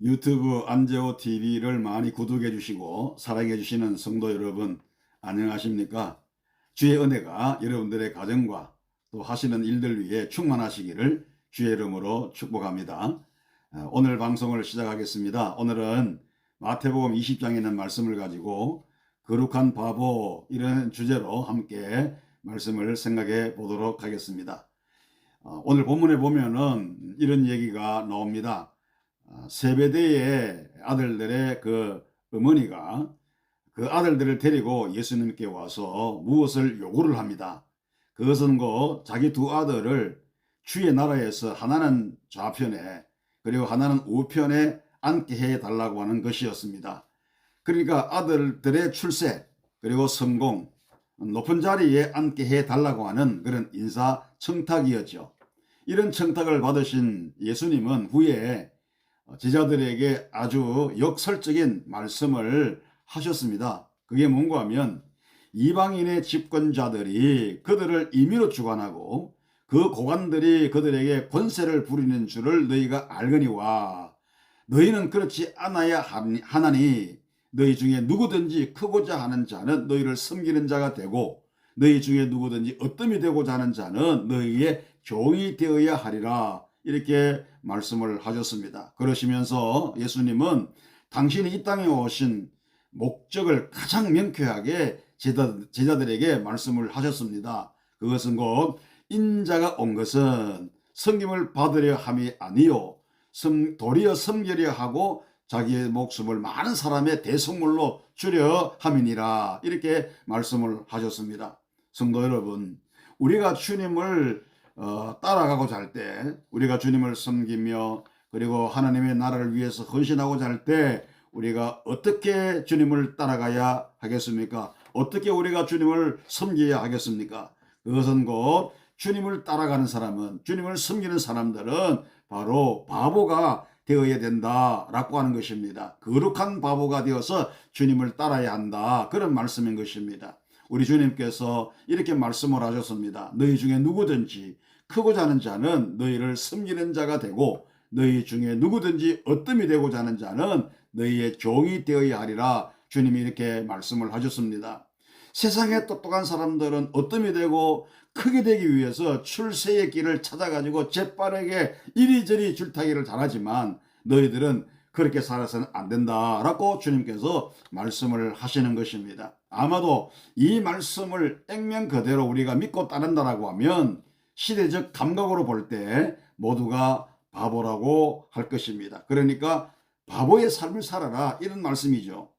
유튜브 안재호 TV를 많이 구독해 주시고 사랑해 주시는 성도 여러분, 안녕하십니까? 주의 은혜가 여러분들의 가정과 또 하시는 일들 위해 충만하시기를 주의 이름으로 축복합니다. 오늘 방송을 시작하겠습니다. 오늘은 마태복음 20장에 있는 말씀을 가지고 거룩한 바보, 이런 주제로 함께 말씀을 생각해 보도록 하겠습니다. 오늘 본문에 보면은 이런 얘기가 나옵니다. 세베대의 아들들의 그 어머니가 그 아들들을 데리고 예수님께 와서 무엇을 요구를 합니다. 그것은 자기 두 아들을 주의 나라에서 하나는 좌편에 그리고 하나는 우편에 앉게 해달라고 하는 것이었습니다. 그러니까 아들들의 출세 그리고 성공, 높은 자리에 앉게 해달라고 하는 그런 인사청탁이었죠. 이런 청탁을 받으신 예수님은 후에 제자들에게 아주 역설적인 말씀을 하셨습니다. 그게 뭔가 하면 이방인의 집권자들이 그들을 임의로 주관하고 그 고관들이 그들에게 권세를 부리는 줄을 너희가 알거니와 너희는 그렇지 않아야 하나니 너희 중에 누구든지 크고자 하는 자는 너희를 섬기는 자가 되고 너희 중에 누구든지 어뜸이 되고자 하는 자는 너희의 종이 되어야 하리라, 이렇게 말씀을 하셨습니다. 그러시면서 예수님은 당신이 이 땅에 오신 목적을 가장 명쾌하게 제자들에게 말씀을 하셨습니다. 그것은 곧 인자가 온 것은 섬김을 받으려 함이 아니요 도리어 섬기려 하고 자기의 목숨을 많은 사람의 대속물로 주려 함이니라, 이렇게 말씀을 하셨습니다. 성도 여러분, 우리가 주님을 따라가고자 할 때, 우리가 주님을 섬기며 그리고 하나님의 나라를 위해서 헌신하고자 할 때 우리가 어떻게 주님을 따라가야 하겠습니까? 어떻게 우리가 주님을 섬겨야 하겠습니까? 그것은 곧 주님을 따라가는 사람은, 주님을 섬기는 사람들은 바로 바보가 되어야 된다라고 하는 것입니다. 거룩한 바보가 되어서 주님을 따라야 한다, 그런 말씀인 것입니다. 우리 주님께서 이렇게 말씀을 하셨습니다. 너희 중에 누구든지 크고자 하는 자는 너희를 섬기는 자가 되고 너희 중에 누구든지 어뜸이 되고자 하는 자는 너희의 종이 되어야 하리라, 주님이 이렇게 말씀을 하셨습니다. 세상에 똑똑한 사람들은 어뜸이 되고 크게 되기 위해서 출세의 길을 찾아가지고 재빠르게 이리저리 줄타기를 잘하지만 너희들은 그렇게 살아서는 안 된다라고 주님께서 말씀을 하시는 것입니다. 아마도 이 말씀을 액면 그대로 우리가 믿고 따른다라고 하면 시대적 감각으로 볼 때 모두가 바보라고 할 것입니다. 그러니까 바보의 삶을 살아라, 이런 말씀이죠.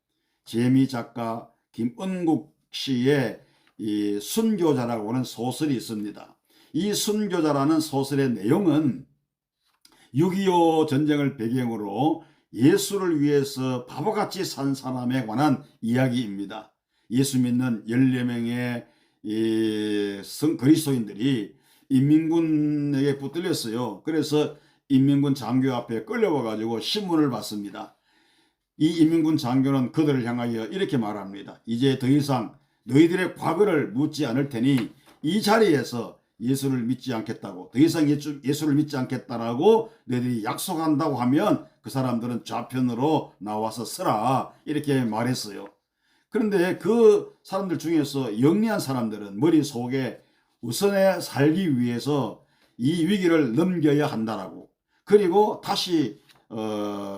재미 작가 김은국 씨의 이 순교자라고 하는 소설이 있습니다. 이 순교자라는 소설의 내용은 6.25 전쟁을 배경으로 예수를 위해서 바보같이 산 사람에 관한 이야기입니다. 예수 믿는 14명의 그리스도인들이 인민군에게 붙들렸어요. 그래서 인민군 장교 앞에 끌려와 가지고 신문을 받습니다. 이 인민군 장교는 그들을 향하여 이렇게 말합니다. 이제 더 이상 너희들의 과거를 묻지 않을 테니 이 자리에서 예수를 믿지 않겠다고, 더 이상 예수를 믿지 않겠다라고 너희들이 약속한다고 하면 그 사람들은 좌편으로 나와서 서라, 이렇게 말했어요. 그런데 그 사람들 중에서 영리한 사람들은 머릿속에 우선에 살기 위해서 이 위기를 넘겨야 한다라고, 그리고 다시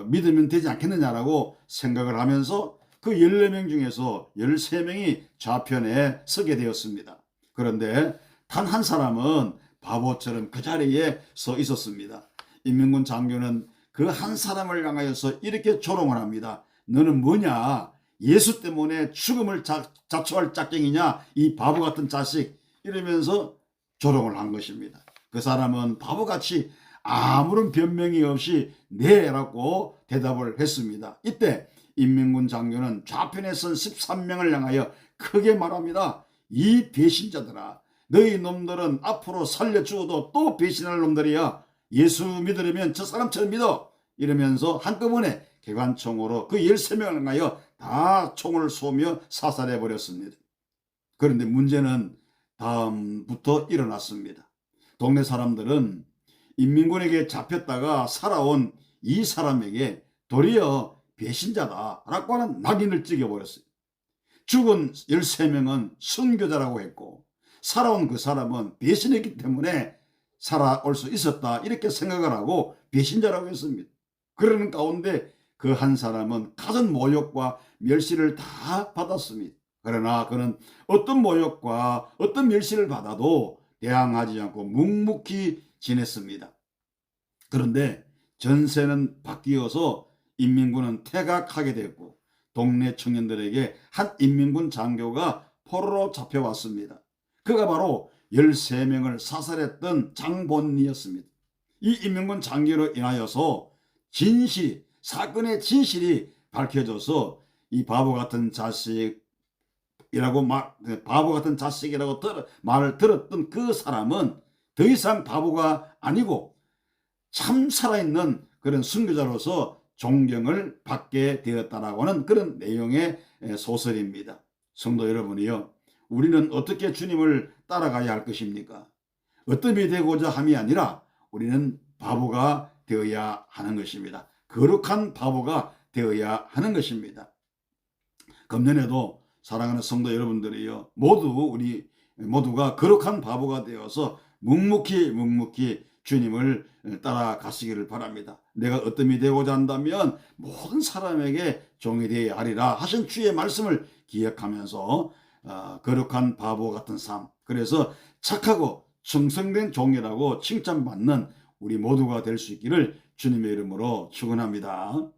믿으면 되지 않겠느냐라고 생각을 하면서 그 14명 중에서 13명이 좌편에 서게 되었습니다. 그런데 단 한 사람은 바보처럼 그 자리에 서 있었습니다. 인민군 장교는 그 한 사람을 향하여서 이렇게 조롱을 합니다. 너는 뭐냐? 예수 때문에 죽음을 자초할 짝경이냐? 이 바보 같은 자식, 이러면서 조롱을 한 것입니다. 그 사람은 바보같이 아무런 변명이 없이 네라고 대답을 했습니다. 이때 인민군 장교는 좌편에 선 13명을 향하여 크게 말합니다. 이 배신자들아, 너희 놈들은 앞으로 살려주어도 또 배신할 놈들이야. 예수 믿으려면 저 사람처럼 믿어, 이러면서 한꺼번에 개관총으로 그 13명을 향하여 다 총을 쏘며 사살해 버렸습니다. 그런데 문제는 다음부터 일어났습니다. 동네 사람들은 인민군에게 잡혔다가 살아온 이 사람에게 도리어 배신자다라고 하는 낙인을 찍어버렸어요. 죽은 13명은 순교자라고 했고 살아온 그 사람은 배신했기 때문에 살아올 수 있었다 이렇게 생각을 하고 배신자라고 했습니다. 그러는 가운데 그 한 사람은 갖은 모욕과 멸시를 다 받았습니다. 그러나 그는 어떤 모욕과 어떤 멸시를 받아도 대항하지 않고 묵묵히 지냈습니다. 그런데 전세는 바뀌어서 인민군은 퇴각하게 됐고 동네 청년들에게 한 인민군 장교가 포로로 잡혀왔습니다. 그가 바로 13명을 사살했던 장본리였습니다. 이 인민군 장교로 인하여서 사건의 진실이 밝혀져서 이 바보 같은 자식이라고 말을 들었던 그 사람은 더 이상 바보가 아니고 참 살아있는 그런 순교자로서 존경을 받게 되었다라고 하는 그런 내용의 소설입니다. 성도 여러분이요, 우리는 어떻게 주님을 따라가야 할 것입니까? 어떤 이 되고자 함이 아니라 우리는 바보가 되어야 하는 것입니다. 거룩한 바보가 되어야 하는 것입니다. 금년에도 사랑하는 성도 여러분들이요, 우리 모두가 거룩한 바보가 되어서 묵묵히 주님을 따라가시기를 바랍니다. 내가 어떤 이 되고자 한다면 모든 사람에게 종이 되어야 하리라 하신 주의 말씀을 기억하면서 거룩한 바보 같은 삶, 그래서 착하고 충성된 종이라고 칭찬받는 우리 모두가 될 수 있기를 주님의 이름으로 축원합니다.